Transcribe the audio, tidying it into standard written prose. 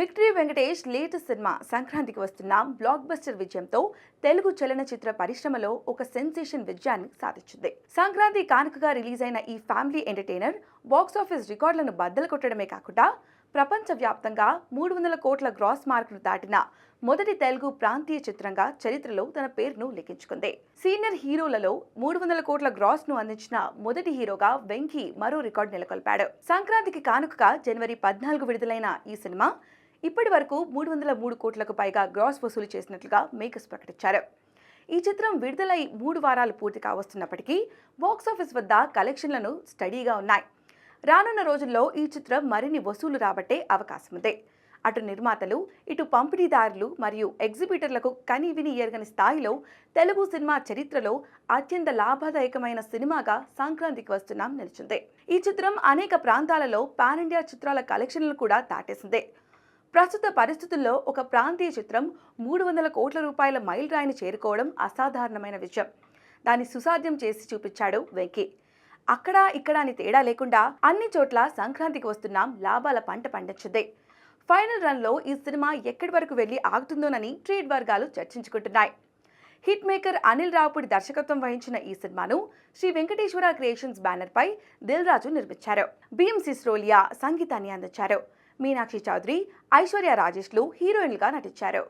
Victory Venkatesh latest cinema సంక్రాంతికి వస్తున్న block buster విజయంతో తెలుగు చలనచిత్ర పరిశ్రమలో ఒక సెన్సేషన్ విజయాన్ని సాధించింది. సంక్రాంతి కానుకగా రిలీజ్ అయిన ఈ ఫ్యామిలీ ఎంటర్టైనర్ బాక్సాఫీస్ రికార్డులను బద్దలు కొట్టడమే కాకుండా ప్రపంచవ్యాప్తంగా 300 కోట్ల గ్రాస్ మార్కును దాటిన మొదటి తెలుగు ప్రాంతీయ చిత్రంగా చరిత్రలో తన పేరును లిఖించుకుంది. సీనియర్ హీరోలలో 300 కోట్ల గ్రాస్ ను అందించిన మొదటి హీరోగా వెంకీ మరో రికార్డు నెలకొల్పాడు. సంక్రాంతికి కానుకగా జనవరి 14 విడుదలైన ఈ సినిమా ఇప్పటి వరకు 303 కోట్లకు పైగా గ్రాస్ వసూలు చేసినట్లుగా మేకర్స్ ప్రకటించారు. ఈ చిత్రం విడుదలై 3 వారాలు పూర్తి కావస్తున్నప్పటికీ బాక్సాఫీస్ వద్ద కలెక్షన్లను స్టడీగా ఉన్నాయి. రానున్న రోజుల్లో ఈ చిత్రం మరిన్ని వసూలు రాబట్టే అవకాశం ఉంది. అటు నిర్మాతలు, ఇటు పంపిణీదారులు మరియు ఎగ్జిబిటర్లకు కనీవిని ఎరగని స్థాయిలో తెలుగు సినిమా చరిత్రలో అత్యంత లాభదాయకమైన సినిమాగా సంక్రాంతికి వస్తున్నాం నిలిచింది. ఈ చిత్రం అనేక ప్రాంతాలలో పాన్ ఇండియా చిత్రాల కలెక్షన్లను కూడా దాటేసింది. ప్రస్తుత పరిస్థితుల్లో ఒక ప్రాంతీయ చిత్రం 300 కోట్ల రూపాయల మైల్ రాయిని చేరుకోవడం అసాధారణమైన విషయం. దాన్ని సుసాధ్యం చేసి చూపించాడు వెంకీ. అక్కడ ఇక్కడ అని తేడా లేకుండా అన్ని చోట్ల సంక్రాంతికి వస్తున్నాం లాభాల పంట పండించింది. ఫైనల్ రన్లో ఈ సినిమా ఎక్కడి వరకు వెళ్లి ఆగుతుందోనని ట్రేడ్ వర్గాలు చర్చించుకుంటున్నాయి. హిట్ మేకర్ అనిల్ రావుపూడి దర్శకత్వం వహించిన ఈ సినిమాను శ్రీ వెంకటేశ్వర క్రియేషన్స్ బ్యానర్ పై దిల్ రాజు నిర్మించారు. బిఎం సిస్రోలియా సంగీతాన్ని అందించారు. మీనాక్షి చౌదరి, ఐశ్వర్య రాజేష్లు హీరోయిన్లుగా నటించారు.